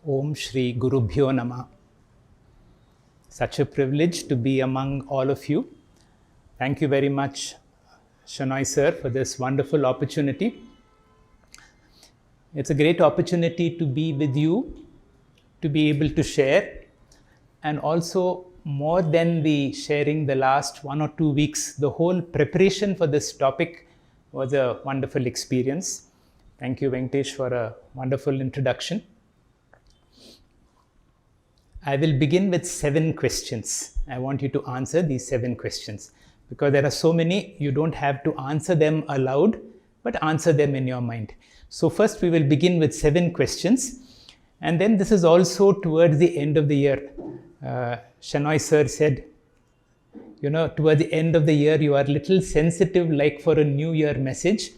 Om Shri Gurubhyo Namah. Such a privilege to be among all of you. Thank you very much, Shanoy sir, for this wonderful opportunity. It's a great opportunity to be with you, to be able to share, and also more than the sharing the last 1 or 2 weeks, the whole preparation for this topic was a wonderful experience. Thank you, Venkatesh, for a wonderful introduction. I will begin with 7 questions. I want you to answer these 7 questions because there are so many, you don't have to answer them aloud, but answer them in your mind. So first we will begin with 7 questions, and then this is also towards the end of the year. Shanoy sir said, toward the end of the year, you are a little sensitive like for a New Year message.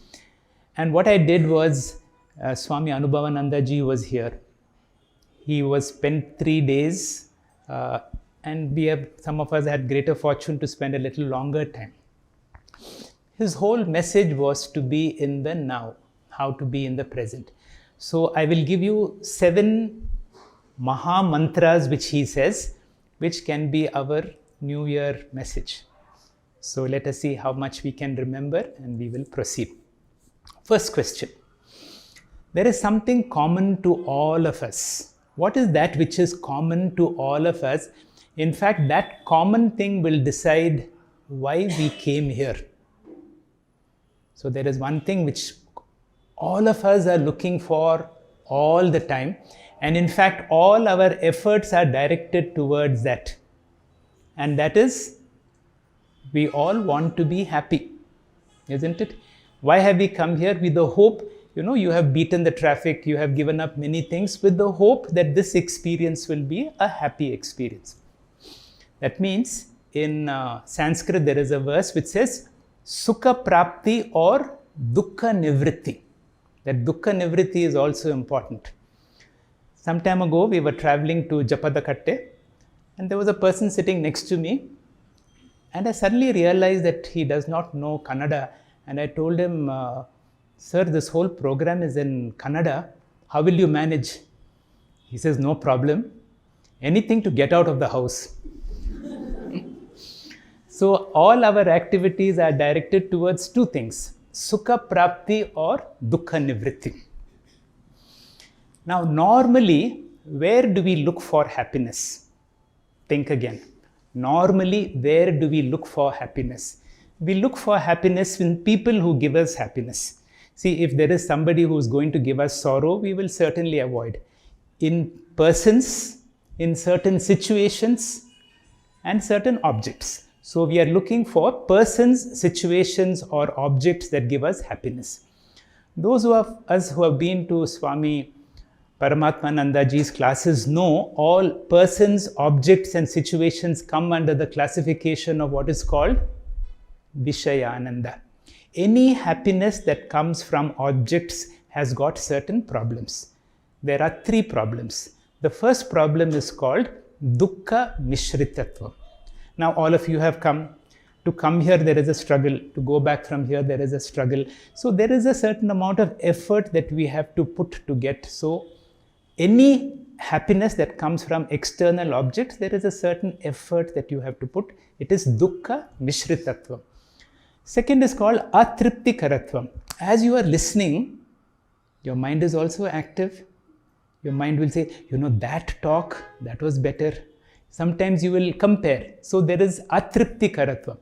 And what I did was, Swami Anubhavananda ji was here. He was spent 3 days, and some of us had greater fortune to spend a little longer time. His whole message was to be in the now, how to be in the present. So I will give you 7 Maha Mantras which he says, which can be our New Year message. So let us see how much we can remember, and we will proceed. First question. There is something common to all of us. What is that which is common to all of us? In fact, that common thing will decide why we came here. So there is one thing which all of us are looking for all the time. And in fact, all our efforts are directed towards that. And that is, we all want to be happy, isn't it? Why have we come here? With the hope, you have beaten the traffic, you have given up many things with the hope that this experience will be a happy experience. That means in Sanskrit there is a verse which says, Sukha Prapti or Dukkha Nivritti. That Dukkha Nivritti is also important. Some time ago, we were traveling to Japadakatte, and there was a person sitting next to me, and I suddenly realized that he does not know Kannada, and I told him, sir, this whole program is in Kannada, how will you manage? He says, no problem, anything to get out of the house. So all our activities are directed towards 2 things, Sukha Prapti or Dukkha Nivritti. Now, normally, where do we look for happiness? Think again. Normally, where do we look for happiness? We look for happiness in people who give us happiness. See, if there is somebody who is going to give us sorrow, we will certainly avoid. In persons, in certain situations, and certain objects. So, we are looking for persons, situations, or objects that give us happiness. Those of us who have been to Swami Paramatmanandaji's classes know all persons, objects and situations come under the classification of what is called Vishayananda. Any happiness that comes from objects has got certain problems. There are 3 problems. The first problem is called Dukkha Mishritatva. Now all of you have come. To come here there is a struggle. To go back from here there is a struggle. So there is a certain amount of effort that we have to put to get. So any happiness that comes from external objects, there is a certain effort that you have to put. It is Dukkha Mishritatva. Second is called Atripti Karatvam. As you are listening, your mind is also active. Your mind will say, that talk, that was better. Sometimes you will compare. So there is Atripti Karatvam.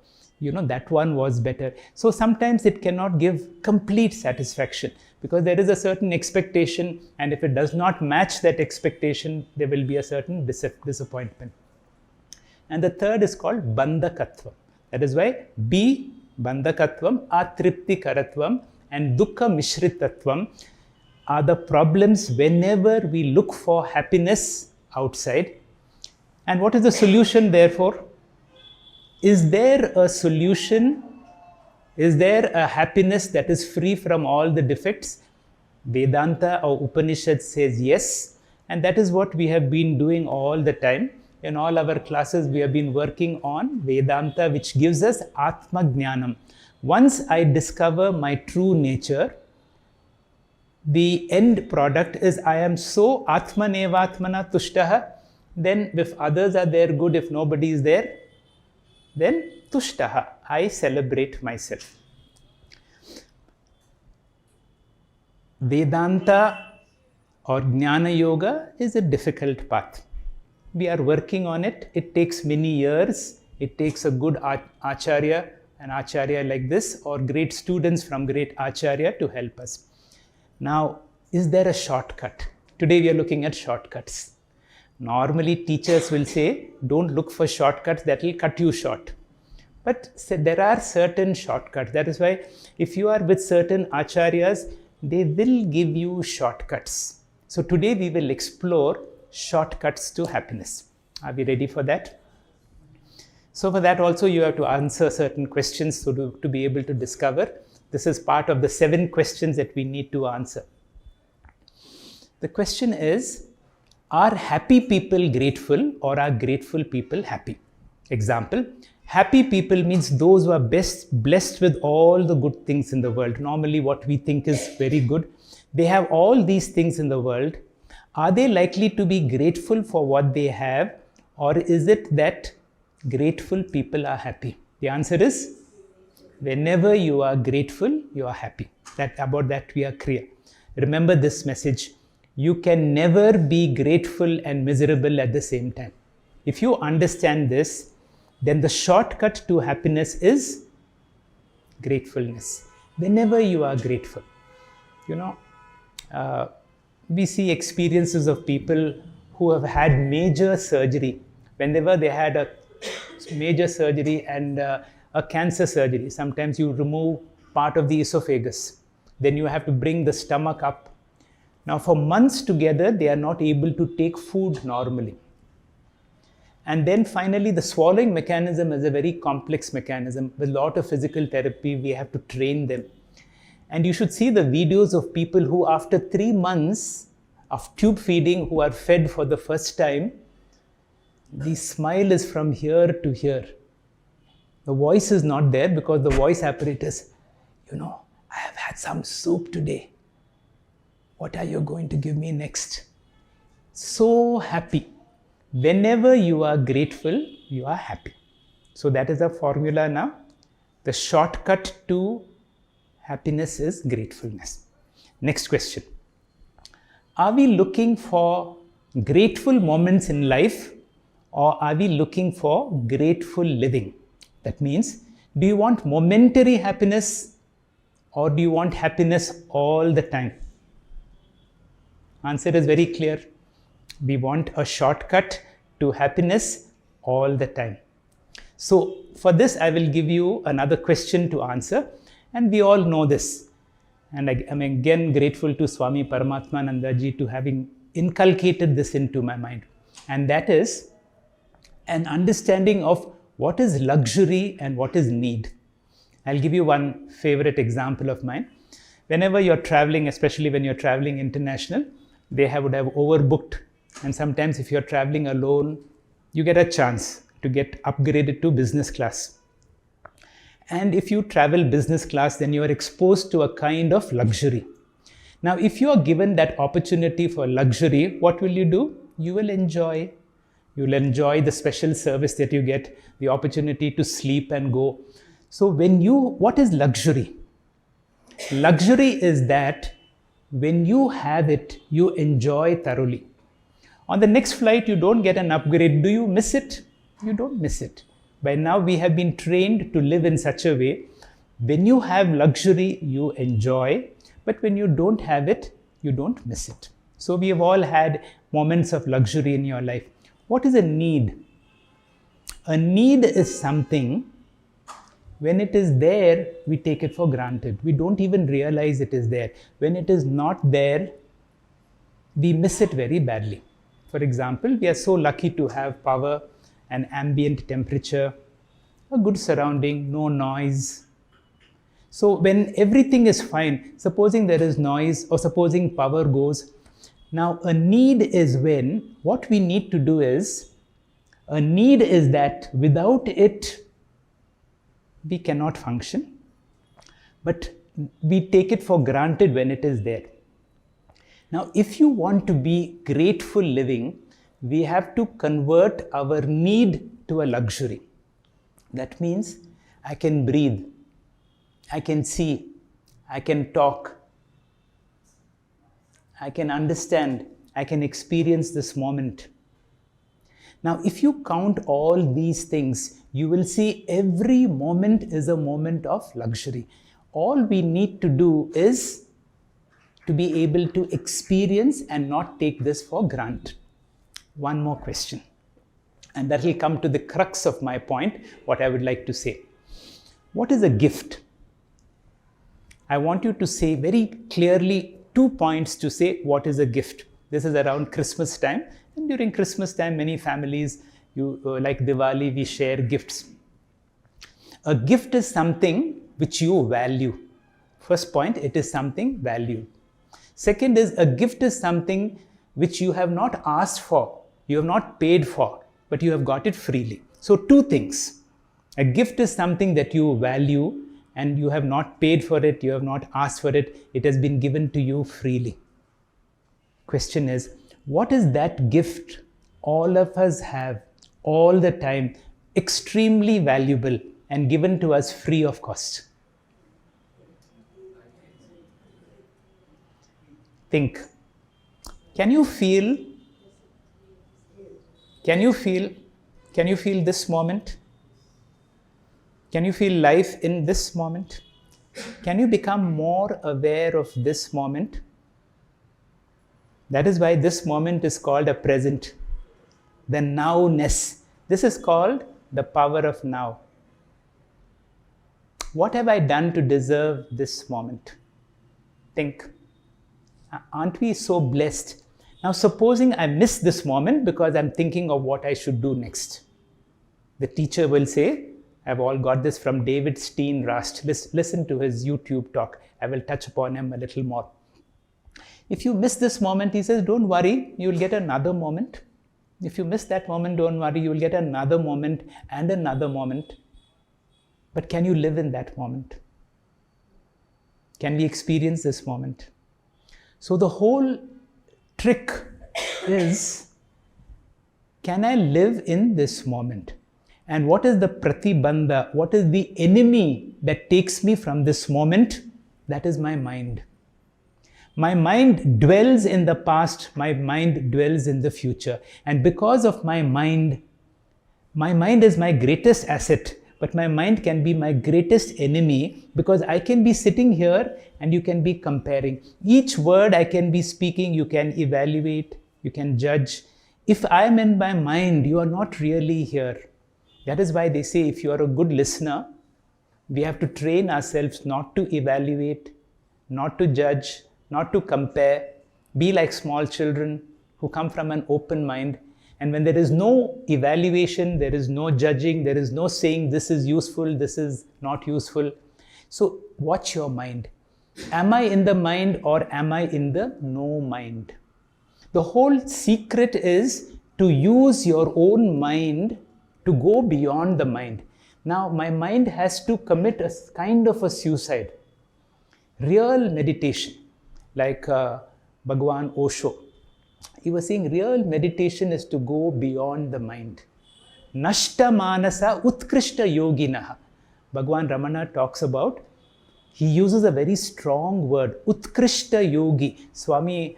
That one was better. So sometimes it cannot give complete satisfaction because there is a certain expectation, and if it does not match that expectation, there will be a certain disappointment. And the third is called Bandhakatvam. That is why B, Bandhakatvam, Atripti Karatvam, and Dukkha Mishritatvam are the problems whenever we look for happiness outside. And what is the solution therefore? Is there a solution? Is there a happiness that is free from all the defects? Vedanta or Upanishad says yes, and that is what we have been doing all the time. In all our classes, we have been working on Vedanta, which gives us Atma Jnanam. Once I discover my true nature, the end product is I am so atmanevatmana tushtaha, then if others are there, good. If nobody is there, then tushtaha, I celebrate myself. Vedanta or Jnana Yoga is a difficult path. We are working on it. It takes many years. It takes a good acharya, an acharya like this, or great students from great acharya to help us. Now, is there a shortcut? Today we are looking at shortcuts. Normally teachers will say, don't look for shortcuts, that will cut you short. But there are certain shortcuts. That is why if you are with certain acharyas, they will give you shortcuts. So today we will explore shortcuts to happiness. Are we ready for that? So for that also you have to answer certain questions to be able to discover. This is part of the 7 questions that we need to answer. The question is, are happy people grateful or are grateful people happy? Example, happy people means those who are blessed with all the good things in the world. Normally what we think is very good. They have all these things in the world. Are they likely to be grateful for what they have, or is it that grateful people are happy? The answer is, whenever you are grateful, you are happy. About that we are clear. Remember this message. You can never be grateful and miserable at the same time. If you understand this, then the shortcut to happiness is gratefulness. Whenever you are grateful, we see experiences of people who have had major surgery. Whenever they had a major surgery and a cancer surgery, sometimes you remove part of the esophagus. Then you have to bring the stomach up. Now for months together, they are not able to take food normally. And then finally, the swallowing mechanism is a very complex mechanism. With a lot of physical therapy, we have to train them. And you should see the videos of people who after 3 months of tube feeding, who are fed for the first time, the smile is from here to here. The voice is not there because the voice apparatus, I have had some soup today. What are you going to give me next? So happy. Whenever you are grateful, you are happy. So that is the formula now. The shortcut to happiness is gratefulness. Next question. Are we looking for grateful moments in life, or are we looking for grateful living? That means, do you want momentary happiness or do you want happiness all the time? Answer is very clear. We want a shortcut to happiness all the time. So for this, I will give you another question to answer, and we all know this. And I am again grateful to Swami Paramatmananda ji to having inculcated this into my mind. And that is an understanding of what is luxury and what is need. I'll give you one favorite example of mine. Whenever you're traveling, especially when you're traveling international, they would have overbooked. And sometimes if you're traveling alone, you get a chance to get upgraded to business class. And if you travel business class, then you are exposed to a kind of luxury. Now, if you are given that opportunity for luxury, what will you do? You will enjoy. You will enjoy the special service that you get, the opportunity to sleep and go. So what is luxury? Luxury is that when you have it, you enjoy thoroughly. On the next flight, you don't get an upgrade. Do you miss it? You don't miss it. By now, we have been trained to live in such a way. When you have luxury, you enjoy. But when you don't have it, you don't miss it. So we have all had moments of luxury in your life. What is a need? A need is something, when it is there, we take it for granted. We don't even realize it is there. When it is not there, we miss it very badly. For example, we are so lucky to have power, an ambient temperature, a good surrounding, no noise. So when everything is fine, supposing there is noise or supposing power goes, now a need is when what we need to do is, a need is that without it, we cannot function, but we take it for granted when it is there. Now, if you want to be grateful living, we have to convert our need to a luxury. That means I can breathe, I can see, I can talk, I can understand, I can experience this moment. Now, if you count all these things, you will see every moment is a moment of luxury. All we need to do is to be able to experience and not take this for granted. One more question, and that will come to the crux of my point, what I would like to say. What is a gift? I want you to say very clearly 2 points to say what is a gift. This is around Christmas time, and during Christmas time, many families, like Diwali, we share gifts. A gift is something which you value. First point, it is something valued. Second is, a gift is something which you have not asked for, you have not paid for, but you have got it freely. So 2 things. A gift is something that you value and you have not paid for it, you have not asked for it, it has been given to you freely. Question is, what is that gift all of us have all the time, extremely valuable and given to us free of cost? Think. Can you feel this moment? Can you feel life in this moment? Can you become more aware of this moment? That is why this moment is called a present. The nowness. This is called the power of now. What have I done to deserve this moment? Think. Aren't we so blessed? Now, supposing I miss this moment because I'm thinking of what I should do next. The teacher will say, I've all got this from David Steen Rast. Listen to his YouTube talk. I will touch upon him a little more. If you miss this moment, he says, don't worry, you will get another moment. If you miss that moment, don't worry, you will get another moment and another moment. But can you live in that moment? Can we experience this moment? So the whole trick is, can I live in this moment? And what is the pratibandha? What is the enemy that takes me from this moment? That is my mind. My mind dwells in the past, my mind dwells in the future. And because of my mind is my greatest asset, but my mind can be my greatest enemy, because I can be sitting here and you can be comparing. Each word I can be speaking, you can evaluate, you can judge. If I am in my mind, you are not really here. That is why they say, if you are a good listener, we have to train ourselves not to evaluate, not to judge, not to compare, be like small children who come from an open mind. And when there is no evaluation, there is no judging, there is no saying this is useful, this is not useful. So watch your mind. Am I in the mind or am I in the no mind? The whole secret is to use your own mind to go beyond the mind. Now, my mind has to commit a kind of a suicide. Real meditation, like Bhagwan Osho, he was saying real meditation is to go beyond the mind. Nashta manasa utkrishta yoginaha. Bhagwan Ramana talks about, he uses a very strong word, utkrishta yogi. Swami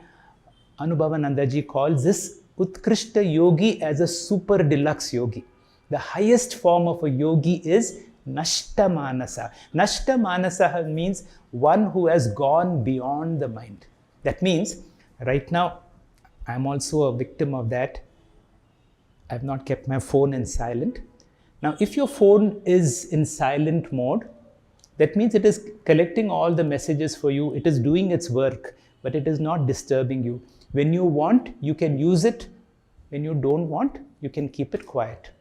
Anubhavanandaji calls this utkrishta yogi as a super deluxe yogi. The highest form of a yogi is Nashta manasa. Nashta manasa means one who has gone beyond the mind. That means, right now, I'm also a victim of that. I've not kept my phone in silent. Now, if your phone is in silent mode, that means it is collecting all the messages for you. It is doing its work, but it is not disturbing you. When you want, you can use it. When you don't want, you can keep it quiet.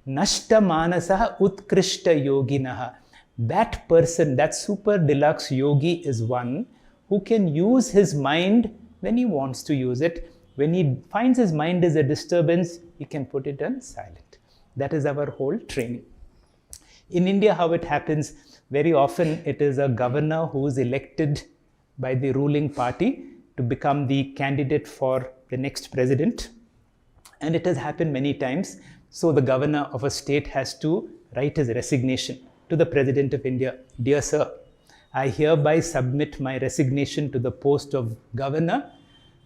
Nashta manasaha utkrishta yoginaha. That person, that super deluxe yogi is one who can use his mind when he wants to use it. When he finds his mind is a disturbance, he can put it on silent. That is our whole training. In India, how it happens, very often it is a governor who is elected by the ruling party to become the candidate for the next president. And it has happened many times. So the governor of a state has to write his resignation to the President of India. Dear sir, I hereby submit my resignation to the post of governor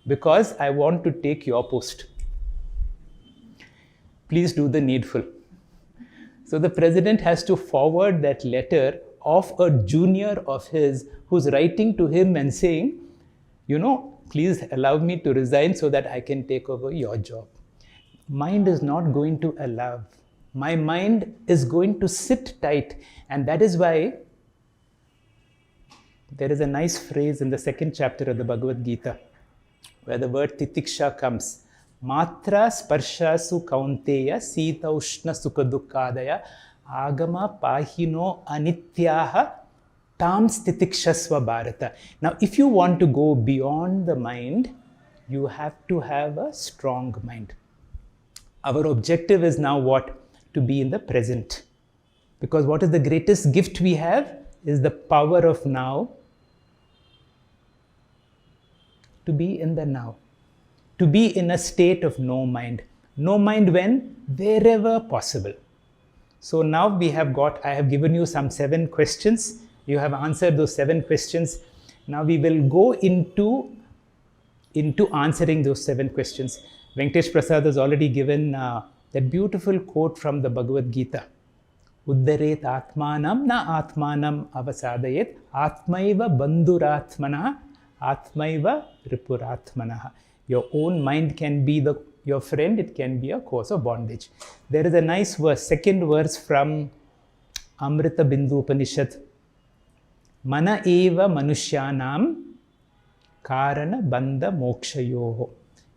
because I want to take your post. Please do the needful. So the president has to forward that letter of a junior of his who's writing to him and saying, please allow me to resign so that I can take over your job. Mind is not going to allow. My mind is going to sit tight. And that is why there is a nice phrase in the second chapter of the Bhagavad Gita where the word titiksha comes. Matra sparshasu kaunteya sitaushna sukadukadaya agama pahino anityaha tam stitikshasva bharata. Now, if you want to go beyond the mind, you have to have a strong mind. Our objective is now what? To be in the present. Because what is the greatest gift we have is the power of now. To be in the now. To be in a state of no mind. No mind when? Wherever possible. So now I have given you some 7 questions. You have answered those 7 questions. Now we will go into answering those 7 questions. Venkatesh Prasad has already given that beautiful quote from the Bhagavad Gita. Uddaret atmanam na atmanam avasadayet atmaiva bandhuratmana atmaiva ripuratmana. Your own mind can be your friend, it can be a cause of bondage. There is a nice verse, second verse from Amrita Bindu Upanishad. Mana eva manushyanam karana bandha mokshayoho.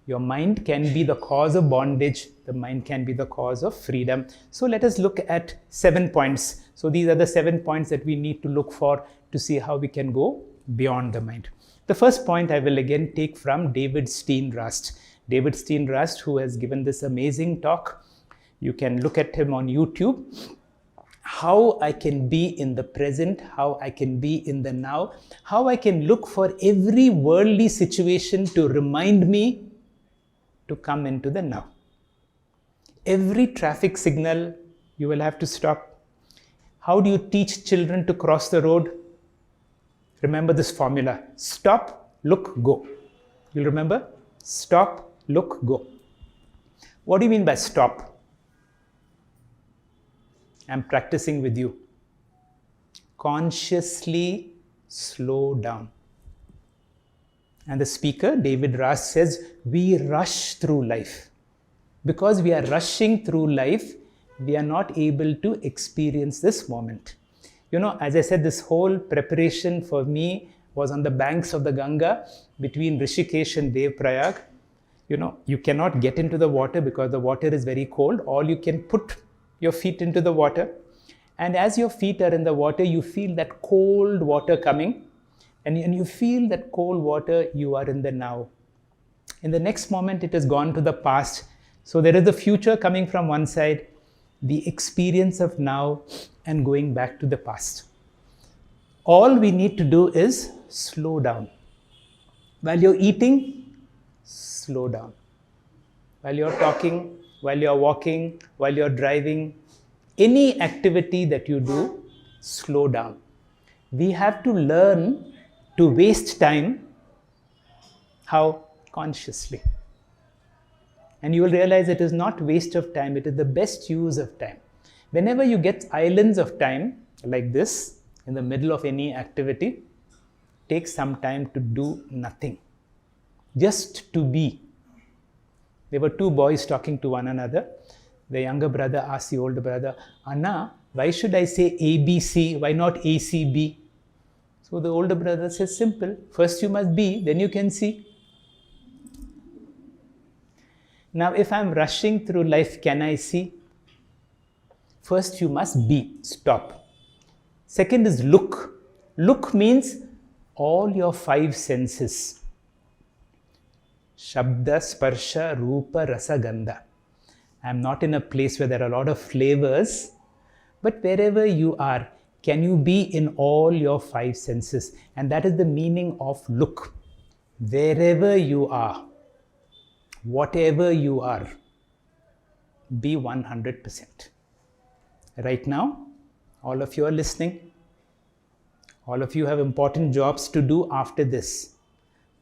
Your mind can be the cause of bondage. The mind can be the cause of freedom. So let us look at 7 points. So these are the 7 points that we need to look for to see how we can go beyond the mind. The first point I will again take from David Steenrast. David Steenrast, who has given this amazing talk. You can look at him on YouTube. How I can be in the present, how I can be in the now, how I can look for every worldly situation to remind me to come into the now. Every traffic signal, you will have to stop. How do you teach children to cross the road? Remember this formula. Stop, look, go. You'll remember? Stop, look, go. What do you mean by stop? I'm practicing with you. Consciously slow down. And the speaker, David Rast, says, we rush through life. Because we are rushing through life, we are not able to experience this moment. As I said, this whole preparation for me was on the banks of the Ganga between Rishikesh and Devprayag. You cannot get into the water because the water is very cold. All you can put your feet into the water. And as your feet are in the water, you feel that cold water coming. And you feel that cold water, you are in the now. In the next moment, it has gone to the past. So there is the future coming from one side, the experience of now, and going back to the past. All we need to do is slow down. While you're eating, slow down. While you're talking, while you're walking, while you're driving, any activity that you do, slow down. We have to learn to waste time. How? Consciously. And you will realize it is not waste of time, it is the best use of time. Whenever you get islands of time like this, in the middle of any activity, take some time to do nothing. Just to be. There were 2 boys talking to one another. The younger brother asked the older brother, Anna, why should I say ABC? Why not ACB? So the older brother says, simple. First you must be, then you can see. Now if I'm rushing through life, can I see? First you must be, stop. Second is look. Look means all your 5 senses. Shabda, Sparsha, Rupa, Rasa, Gandha. I'm not in a place where there are a lot of flavors, but wherever you are, can you be in all your 5 senses? And that is the meaning of look. Wherever you are, whatever you are, be 100%. Right now, all of you are listening. All of you have important jobs to do after this.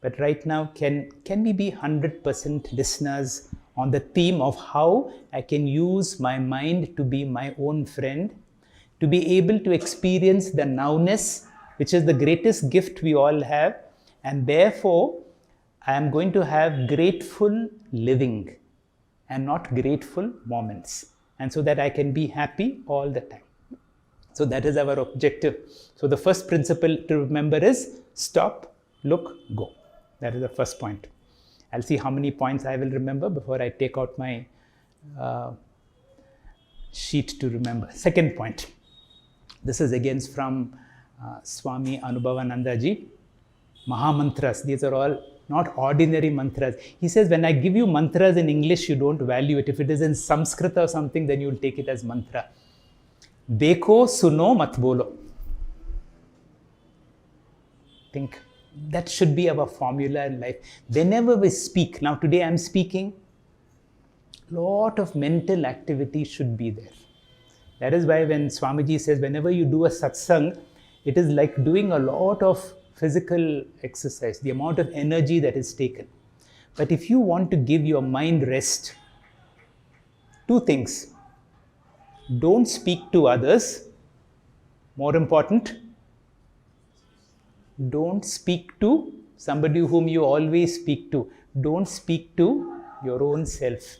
But right now, can we be 100% listeners on the theme of how I can use my mind to be my own friend, to be able to experience the nowness, which is the greatest gift we all have, and therefore, I am going to have grateful living and not grateful moments, and so that I can be happy all the time. So that is our objective. So the first principle to remember is stop, look, go. That is the first point. I'll see how many points I will remember before I take out my sheet to remember. Second point. This is again from Swami Anubhavanandaji. Maha Mantras. These are all not ordinary mantras. He says, when I give you mantras in English, you don't value it. If it is in Sanskrit or something, then you will take it as mantra. Dekho, suno, mat bolo. Think that should be our formula in life. Whenever we speak, now today I am speaking, lot of mental activity should be there. That is why when Swamiji says, whenever you do a satsang, it is like doing a lot of physical exercise, the amount of energy that is taken. But if you want to give your mind rest, two things. Don't speak to others. More important, don't speak to somebody whom you always speak to. Don't speak to your own self.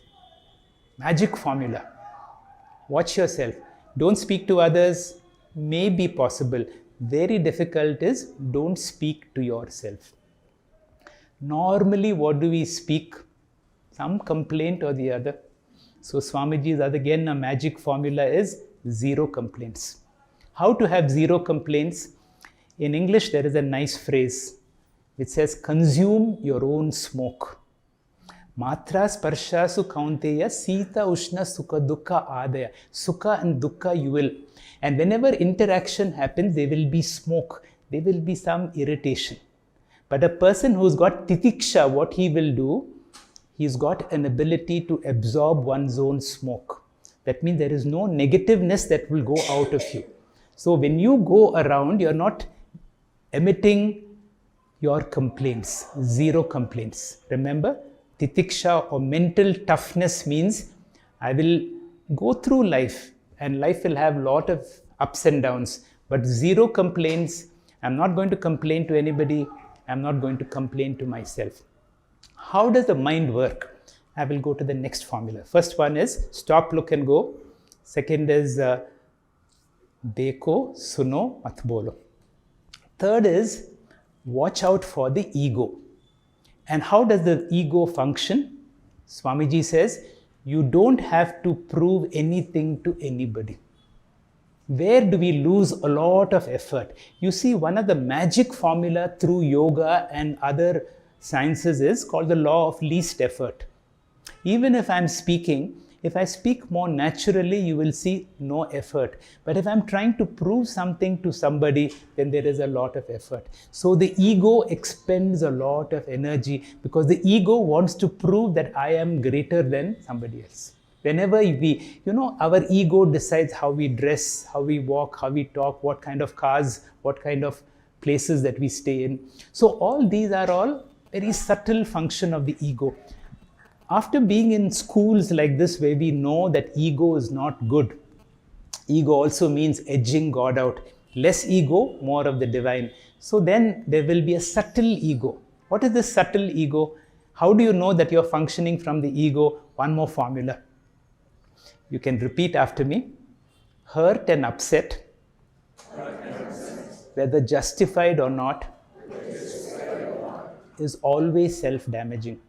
Magic formula. Watch yourself. Don't speak to others. May be possible. Very difficult is don't speak to yourself. Normally, what do we speak? Some complaint or the other. So Swamiji's again a magic formula is zero complaints. How to have zero complaints? In English, there is a nice phrase which says, consume your own smoke. Matra sparsha su kaunteya sita ushna sukha dukkha adaya. Sukha and dukkha you will. And whenever interaction happens, there will be smoke. There will be some irritation. But a person who's got titiksha, what he will do, he's got an ability to absorb one's own smoke. That means there is no negativeness that will go out of you. So when you go around, you're not emitting your complaints, zero complaints. Remember, titiksha or mental toughness means I will go through life and life will have a lot of ups and downs, but zero complaints. I'm not going to complain to anybody. I'm not going to complain to myself. How does the mind work? I will go to the next formula. First one is stop, look and go. Second is dekho, suno, mat bolo. Third is watch out for the ego. And how does the ego function? Swamiji says, you don't have to prove anything to anybody. Where do we lose a lot of effort? You see, one of the magic formula through yoga and other sciences is called the law of least effort. Even if I'm speaking, if I speak more naturally, you will see no effort. But if I'm trying to prove something to somebody, then there is a lot of effort. So the ego expends a lot of energy because the ego wants to prove that I am greater than somebody else. Whenever we, our ego decides how we dress, how we walk, how we talk, what kind of cars, what kind of places that we stay in. So all these are all very subtle function of the ego. After being in schools like this where we know that ego is not good, ego also means edging God out. Less ego, more of the divine. So then there will be a subtle ego. What is this subtle ego? How do you know that you're functioning from the ego? One more formula. You can repeat after me. Hurt and upset, whether justified or not, is always self-damaging.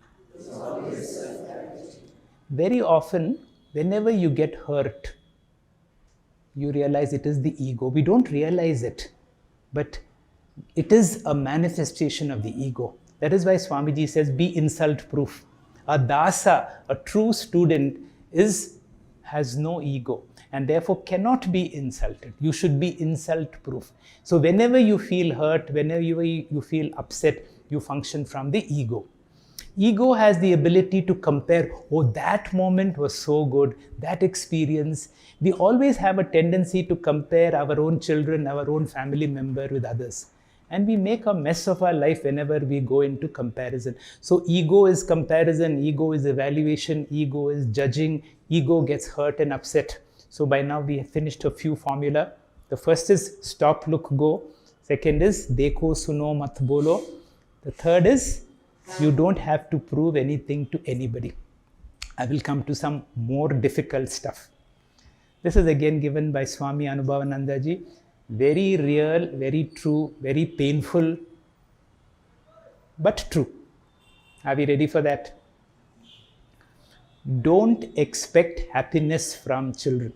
Very often, whenever you get hurt, you realize it is the ego. We don't realize it, but it is a manifestation of the ego. That is why Swamiji says, be insult proof. A dasa, a true student, has no ego and therefore cannot be insulted. You should be insult proof. So whenever you feel hurt, whenever you feel upset, you function from the ego. Ego has the ability to compare, oh, that moment was so good, that experience. We always have a tendency to compare our own children, our own family member with others. And we make a mess of our life whenever we go into comparison. So ego is comparison, ego is evaluation, ego is judging, ego gets hurt and upset. So by now we have finished a few formula. The first is stop, look, go. Second is dekho, suno, mat bolo. The third is you don't have to prove anything to anybody. I will come to some more difficult stuff. This is again given by Swami Anubhavananda ji. Very real, very true, very painful, but true. Are we ready for that? Don't expect happiness from children.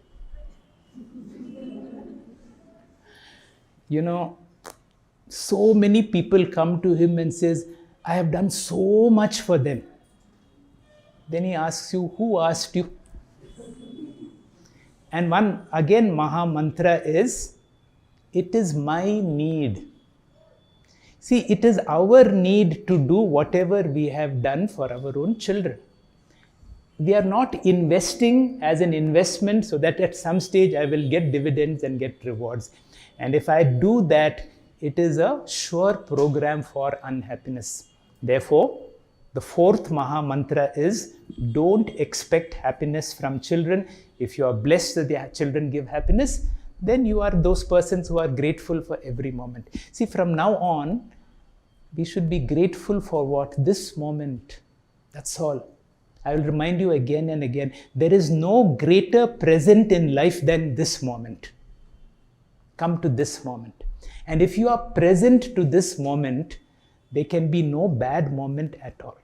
You know, so many people come to him and says, I have done so much for them. Then he asks you, who asked you? And one, again, Maha Mantra is, it is my need. See, it is our need to do whatever we have done for our own children. We are not investing as an investment so that at some stage I will get dividends and get rewards. And if I do that, it is a sure program for unhappiness. Therefore, the fourth Maha Mantra is, don't expect happiness from children. If you are blessed that the children give happiness, then you are those persons who are grateful for every moment. See, from now on, we should be grateful for what? This moment. That's all. I will remind you again and again, there is no greater present in life than this moment. Come to this moment. And if you are present to this moment, there can be no bad moment at all.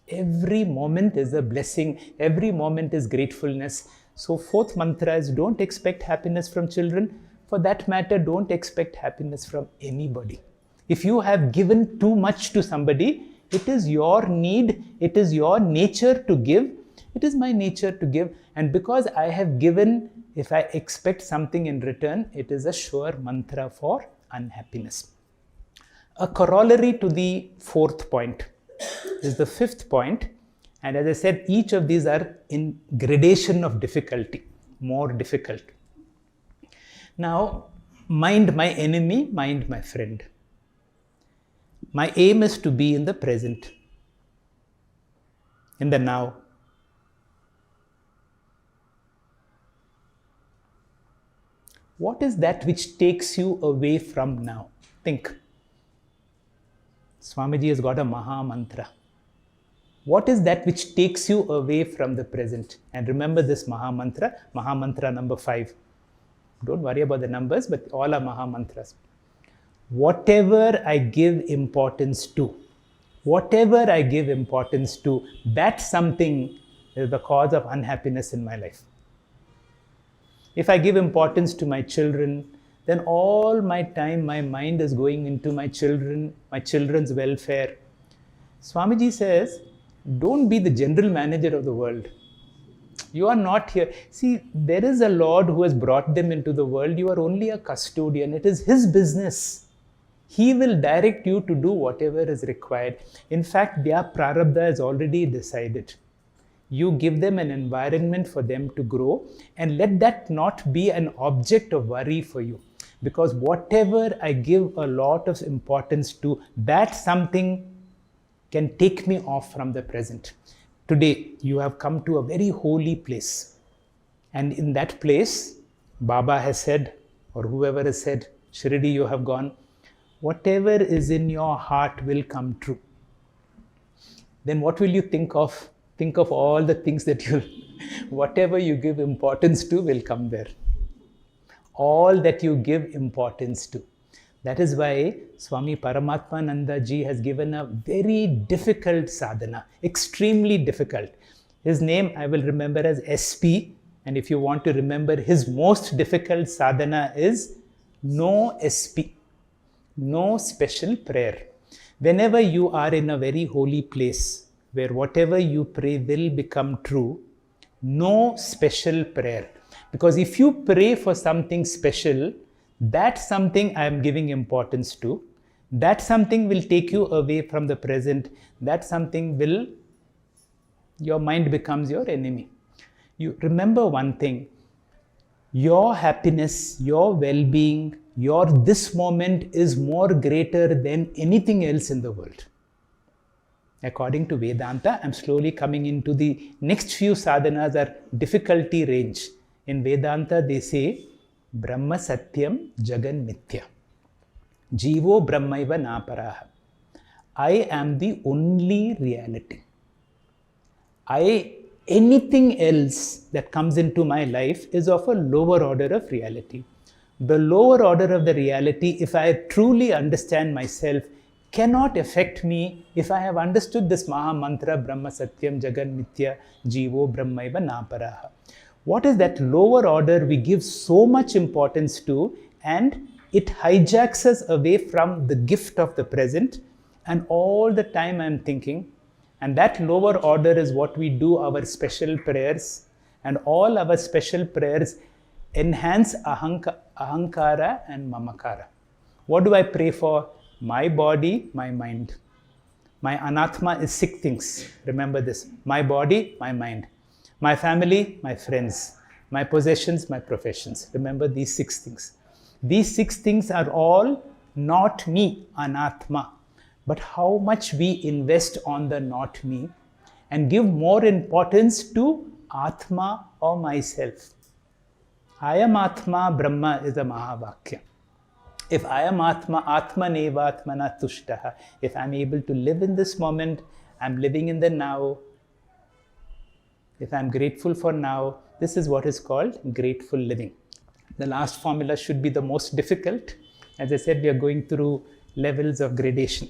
Every moment is a blessing. Every moment is gratefulness. So fourth mantra is, don't expect happiness from children. For that matter, don't expect happiness from anybody. If you have given too much to somebody, it is your need, it is your nature to give. It is my nature to give. And because I have given, if I expect something in return, it is a sure mantra for unhappiness. A corollary to the fourth point is the fifth point. And as I said, each of these are in gradation of difficulty, more difficult. Now, mind my enemy, mind my friend. My aim is to be in the present, in the now. What is that which takes you away from now? Think. Swamiji has got a Maha Mantra. What is that which takes you away from the present? And remember this Maha Mantra number 5. Don't worry about the numbers, but all are Maha Mantras. Whatever I give importance to, that something is the cause of unhappiness in my life. If I give importance to my children, then all my time, my mind is going into my children, my children's welfare. Swamiji says, don't be the general manager of the world. You are not here. See, there is a Lord who has brought them into the world. You are only a custodian. It is His business. He will direct you to do whatever is required. In fact, their prarabdha is already decided. You give them an environment for them to grow, and let that not be an object of worry for you. Because whatever I give a lot of importance to, that something can take me off from the present. Today, you have come to a very holy place. And in that place, Baba has said, or whoever has said, Shirdi, you have gone, whatever is in your heart will come true. Then what will you think of? Think of all the things that whatever you give importance to will come there. All that you give importance to. That is why Swami Paramatmananda ji has given a very difficult sadhana, extremely difficult. His name I will remember as SP, and if you want to remember his most difficult sadhana is no SP, no special prayer. Whenever you are in a very holy place, where whatever you pray will become true, no special prayer. Because if you pray for something special, that something I am giving importance to, that something will take you away from the present. That something will, your mind becomes your enemy. You remember one thing, your happiness, your well-being, your this moment is more greater than anything else in the world. According to Vedanta, I'm slowly coming into the next few sadhanas are difficulty range. In Vedanta, they say, Brahma Satyam Jagan Mithya. Jivo Brahmaiva Naparaha. I am the only reality. Anything else that comes into my life is of a lower order of reality. The lower order of the reality, if I truly understand myself, cannot affect me if I have understood this Maha Mantra, Brahma Satyam Jagan Mithya Jivo Brahmaiva Naparaha. What is that lower order we give so much importance to, and it hijacks us away from the gift of the present, and all the time I'm thinking, and that lower order is what we do our special prayers, and all our special prayers enhance ahankara and mamakara. What do I pray for? My body, my mind. My anatma is 6 things. Remember this. My body, my mind. My family, my friends. My possessions, my professions. Remember these 6 things. These 6 things are all not me, anatma. But how much we invest on the not me and give more importance to atma or myself. I am atma, Brahma is a Mahavakya. If I am Atma, Atmaneva Atmana Tushtaha. If I'm able to live in this moment, I'm living in the now. If I'm grateful for now, this is what is called grateful living. The last formula should be the most difficult. As I said, we are going through levels of gradation.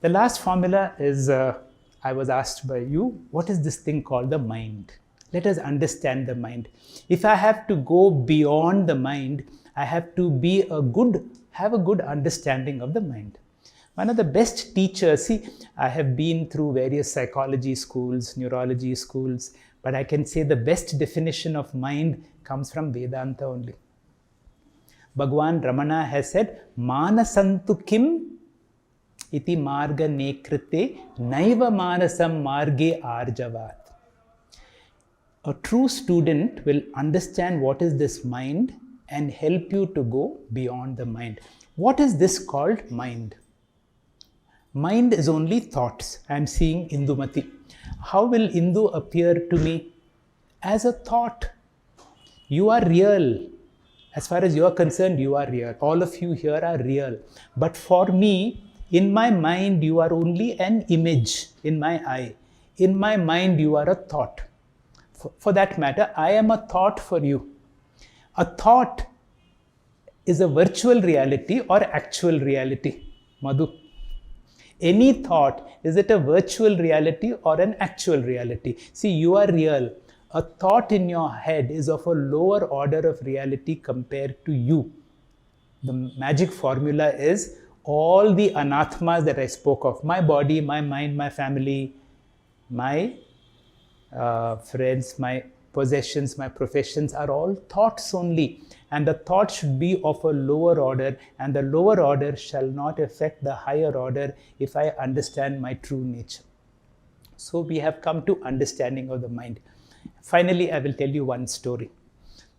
The last formula is, I was asked by you, what is this thing called the mind? Let us understand the mind. If I have to go beyond the mind, I have to have a good understanding of the mind. One of the best teachers, I have been through various psychology schools, neurology schools, but I can say the best definition of mind comes from Vedanta only. Bhagwan Ramana has said, Manasantu kim iti marga nekrite naiva manasam marge arjavat. A true student will understand what is this mind and help you to go beyond the mind. What is this called mind? Mind is only thoughts. I am seeing Indumati. How will Indu appear to me? As a thought. You are real. As far as you are concerned, you are real. All of you here are real. But for me, in my mind, you are only an image in my eye. In my mind, you are a thought. For that matter, I am a thought for you. A thought is a virtual reality or actual reality. Madhu. Any thought, is it a virtual reality or an actual reality? See, you are real. A thought in your head is of a lower order of reality compared to you. The magic formula is all the anatmas that I spoke of, my body, my mind, my family, my friends, my possessions, my professions are all thoughts only. And the thought should be of a lower order, and the lower order shall not affect the higher order if I understand my true nature. So we have come to understanding of the mind. Finally, I will tell you one story.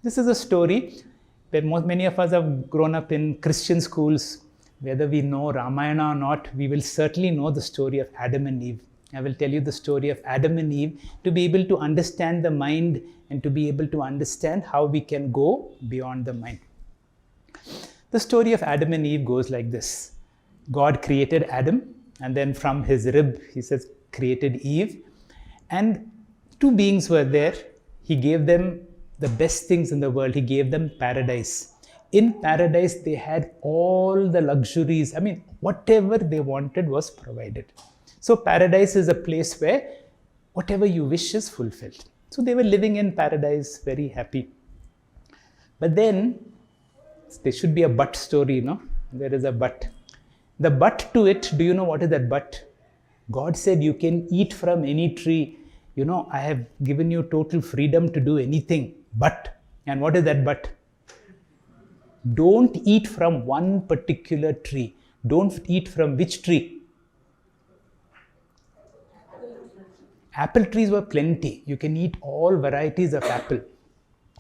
This is a story where many of us have grown up in Christian schools. Whether we know Ramayana or not, we will certainly know the story of Adam and Eve. I will tell you the story of Adam and Eve to be able to understand the mind and to be able to understand how we can go beyond the mind. The story of Adam and Eve goes like this. God created Adam, and then from his rib, he says, created Eve. And 2 beings were there. He gave them the best things in the world. He gave them paradise. In paradise, they had all the luxuries. I mean, whatever they wanted was provided. So paradise is a place where whatever you wish is fulfilled. So they were living in paradise, very happy. But then, there should be a but story, no? There is a but. The but to it, do you know what is that but? God said you can eat from any tree. You know, I have given you total freedom to do anything. But, and what is that but? Don't eat from one particular tree. Don't eat from which tree? Apple trees were plenty. You can eat all varieties of apple.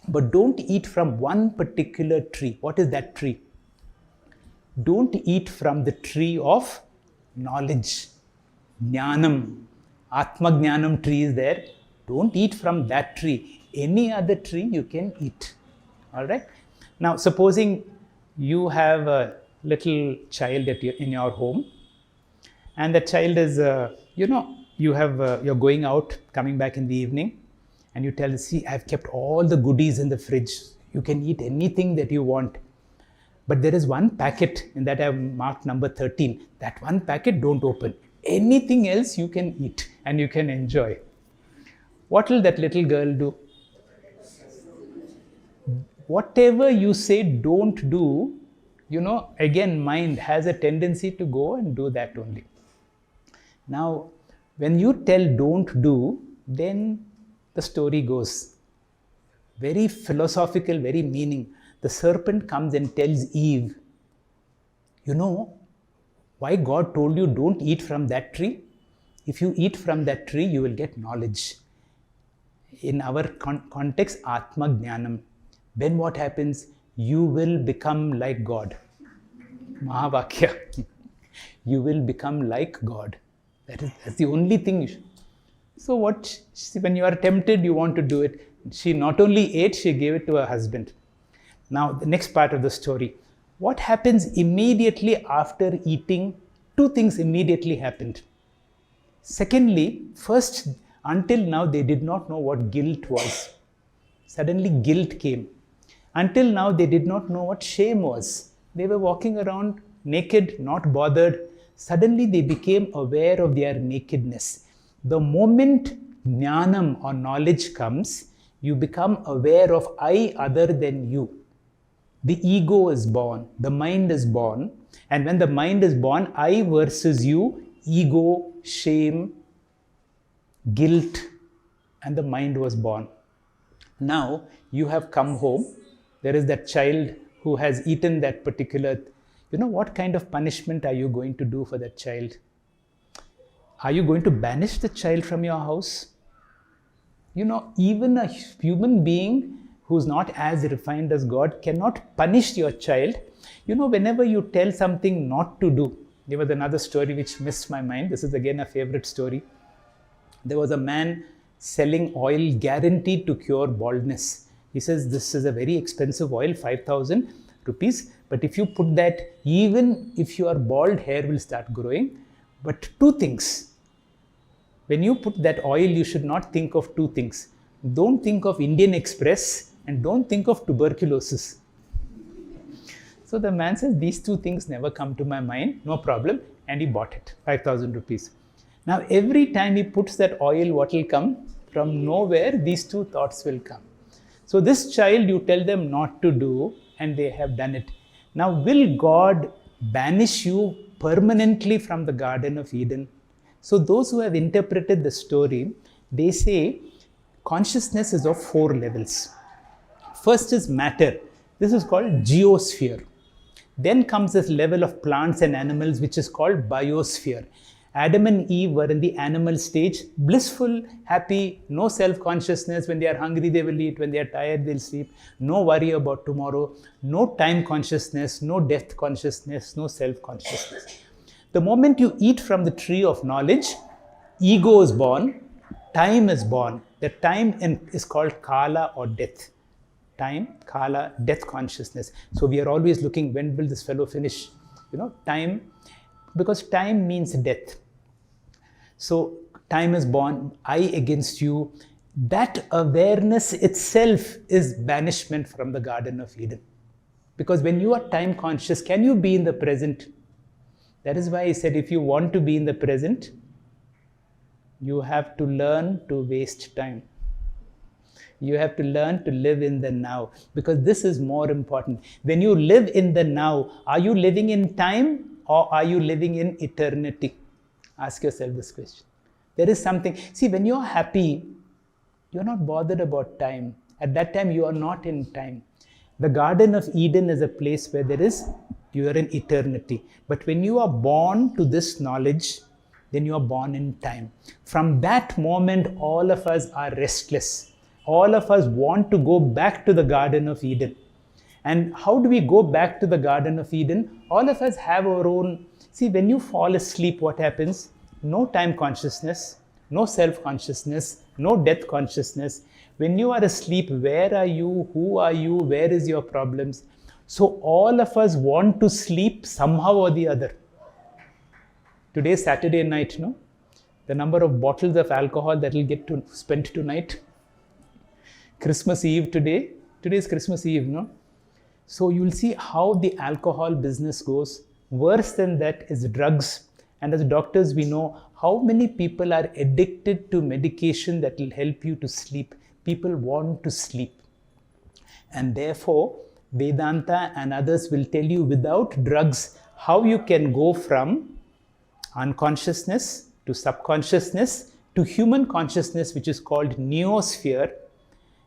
But don't eat from one particular tree. What is that tree? Don't eat from the tree of knowledge. Jnanam. Atma Jnanam tree is there. Don't eat from that tree. Any other tree you can eat. Alright? Now, supposing you have a little child in your home, and the child is, you're going out, coming back in the evening, and you tell, see, I've kept all the goodies in the fridge. You can eat anything that you want. But there is one packet in that I've marked number 13. That one packet, don't open. Anything else you can eat and you can enjoy. What will that little girl do? Whatever you say don't do, again, mind has a tendency to go and do that only. Now, when you tell don't do, then the story goes very philosophical, very meaning. The serpent comes and tells Eve, why God told you don't eat from that tree? If you eat from that tree, you will get knowledge. In our context, Atma Jnanam. Then what happens? You will become like God. Mahavakya. You will become like God. That's the only thing. So when you are tempted, you want to do it. She not only ate, she gave it to her husband. Now, the next part of the story. What happens immediately after eating? Two things immediately happened. Secondly, first, until now, they did not know what guilt was. Suddenly, guilt came. Until now, they did not know what shame was. They were walking around naked, not bothered. Suddenly, they became aware of their nakedness. The moment jnanam or knowledge comes, you become aware of I other than you. The ego is born, the mind is born, and when the mind is born, I versus you, ego, shame, guilt, and the mind was born. Now, you have come home, there is that child who has eaten that particular, what kind of punishment are you going to do for that child? Are you going to banish the child from your house? Even a human being who's not as refined as God cannot punish your child. Whenever you tell something not to do, there was another story which missed my mind. This is again a favorite story. There was a man selling oil guaranteed to cure baldness. He says, this is a very expensive oil, 5,000 rupees. But if you put that, even if you are bald, hair will start growing. But two things. When you put that oil, you should not think of two things. Don't think of Indian Express and don't think of tuberculosis. So the man says, these two things never come to my mind, no problem. And he bought it, 5,000 rupees. Now, every time he puts that oil, what will come? From nowhere, these two thoughts will come. So this child, you tell them not to do, and they have done it. Now, will God banish you permanently from the Garden of Eden? So those who have interpreted the story, they say consciousness is of 4 levels. First is matter. This is called geosphere. Then comes this level of plants and animals, which is called biosphere. Adam and Eve were in the animal stage, blissful, happy, no self-consciousness. When they are hungry, they will eat. When they are tired, they'll sleep. No worry about tomorrow. No time consciousness, no death consciousness, no self-consciousness. The moment you eat from the tree of knowledge, ego is born, time is born. The time is called kala or death. Time, kala, death consciousness. So we are always looking, when will this fellow finish? Time, because time means death. So time is born, I against you. That awareness itself is banishment from the Garden of Eden. Because when you are time conscious, can you be in the present? That is why he said, if you want to be in the present, you have to learn to waste time. You have to learn to live in the now, because this is more important. When you live in the now, are you living in time or are you living in eternity? Ask yourself this question. There is something. See, when you're happy, you're not bothered about time. At that time, you are not in time. The Garden of Eden is a place where there is You are in eternity. But when you are born to this knowledge, then you are born in time. From that moment, all of us are restless. All of us want to go back to the Garden of Eden. And how do we go back to the Garden of Eden? All of us have our own. See, when you fall asleep, what happens? No time consciousness, no self-consciousness, no death consciousness. When you are asleep, where are you? Who are you? Where is your problems? So all of us want to sleep somehow or the other. Today is Saturday night, no? The number of bottles of alcohol that will get spent tonight. Christmas Eve today. Today is Christmas Eve, no? So you'll see how the alcohol business goes. Worse than that is drugs. And as doctors, we know how many people are addicted to medication that will help you to sleep. People want to sleep. And therefore, Vedanta and others will tell you without drugs how you can go from unconsciousness to subconsciousness to human consciousness, which is called Neosphere.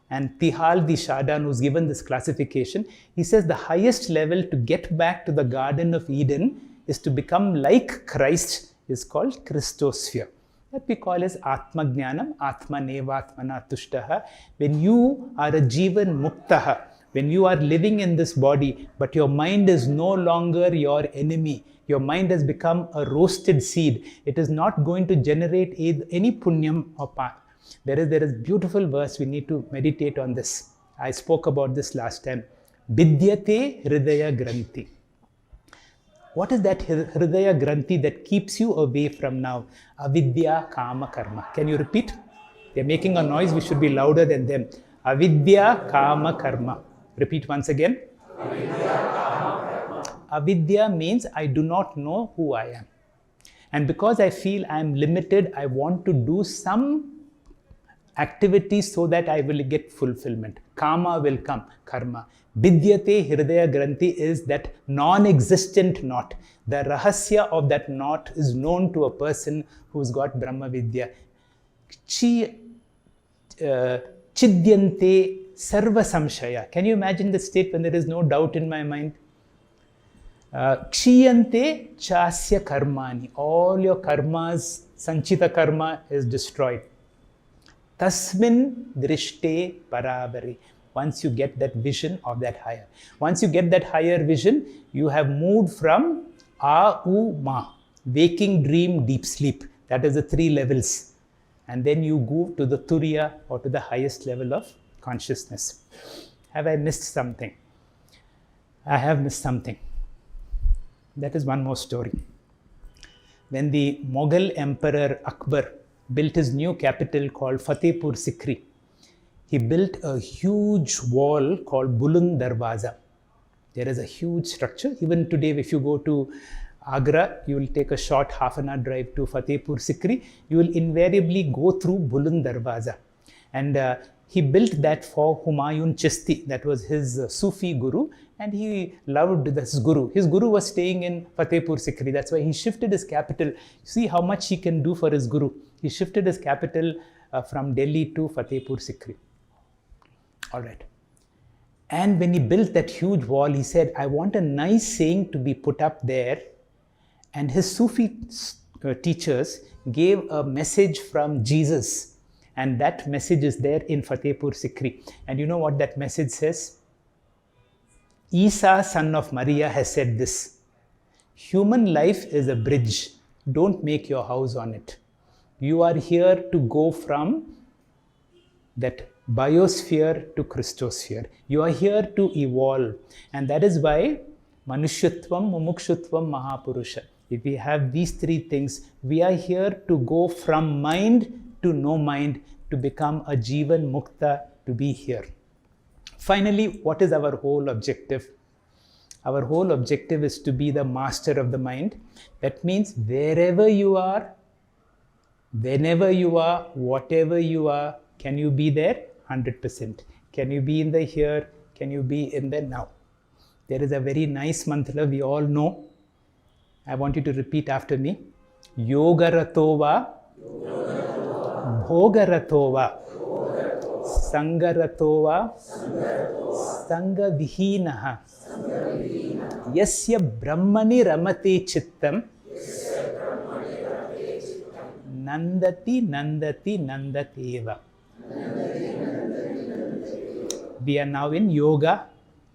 And Pihal, the Shadan, who's given this classification, he says the highest level to get back to the Garden of Eden is to become like Christ, is called Christosphere. That we call as Atma Jnanam, Atma Nevatmana Tushtaha. When you are a Jivan Muktaha, when you are living in this body, but your mind is no longer your enemy, your mind has become a roasted seed, it is not going to generate any punyam or pa. There is beautiful verse, we need to meditate on this. I spoke about this last time. Vidyate Hridaya Granthi. What is that Hridaya Granthi that keeps you away from now? Avidya Kama Karma. Can you repeat? They're making a noise, we should be louder than them. Avidya Kama Karma. Repeat once again. Avidya Kama Karma. Avidya means I do not know who I am. And because I feel I am limited, I want to do some activities so that I will get fulfillment. Kama will come, karma. Vidyate Hridaya Granthi is that non-existent knot. The rahasya of that knot is known to a person who's got Brahma Vidya. Chidyante Sarva Samshaya. Can you imagine the state when there is no doubt in my mind? Kshiyante Chasya Karmani. All your karmas, Sanchita karma is destroyed. Tasmin Drishte Paravari. Once you get that vision of that higher. Once you get that higher vision, you have moved from A-U-Ma, waking, dream, deep sleep. That is the 3 levels. And then you go to the Turiya or to the highest level of consciousness. Have I missed something? I have missed something. That is one more story. When the Mughal Emperor Akbar built his new capital called Fatehpur Sikri, he built a huge wall called Buland Darwaza. There is a huge structure. Even today, if you go to Agra, you will take a short half-an-hour drive to Fatehpur Sikri. You will invariably go through Buland Darwaza. And he built that for Humayun Chishti. That was his Sufi guru. And he loved this guru. His guru was staying in Fatehpur Sikri. That's why he shifted his capital. See how much he can do for his guru. He shifted his capital from Delhi to Fatehpur Sikri. All right. And when he built that huge wall, he said, I want a nice saying to be put up there. And his Sufi teachers gave a message from Jesus. And that message is there in Fatehpur Sikri. And you know what that message says? Isa, son of Maria, has said this. Human life is a bridge. Don't make your house on it. You are here to go from that biosphere to Christosphere. You are here to evolve. And that is why Manushyatvam, Mumukshutvam, Mahapurusha. If we have these 3 things, we are here to go from mind to no mind, to become a Jivan Mukta, to be here. Finally, what is our whole objective? Our whole objective is to be the master of the mind. That means wherever you are, whenever you are, whatever you are, can you be there? 100%. Can you be in the here? Can you be in the now? There is a very nice mantra we all know. I want you to repeat after me. Yogaratova, Bhogaratova, Sangaratova, Sangavihinaha, Yasya Brahmani Ramati Chittam Nandati Nandati Nandateva. We are now in yoga.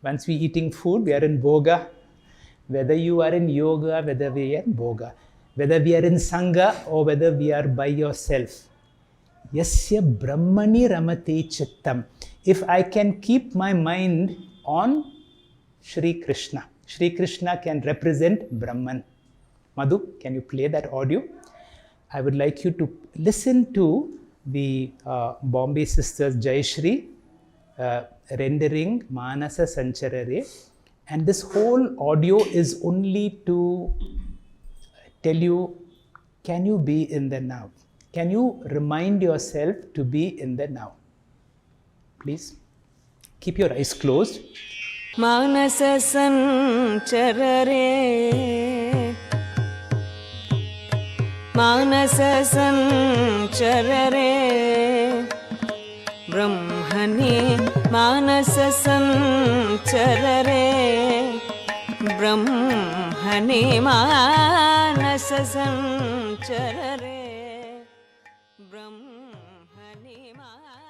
Once we eating food, we are in boga. Whether you are in yoga, whether we are in boga, whether we are in sangha or whether we are by yourself. Yasya Brahmani Ramati Chittam. If I can keep my mind on Shri Krishna. Shri Krishna can represent Brahman. Madhu, can you play that audio? I would like you to listen to the Bombay sisters Jayashri rendering Manasa Sancharare, and this whole audio is only to tell you, can you be in the now? Can you remind yourself to be in the now? Please keep your eyes closed. Manasa Sancharare, Manasa Sancharare, Brahmane Manasa Sancharare, Brahmane Manasa Sancharare, Brahmane Manasa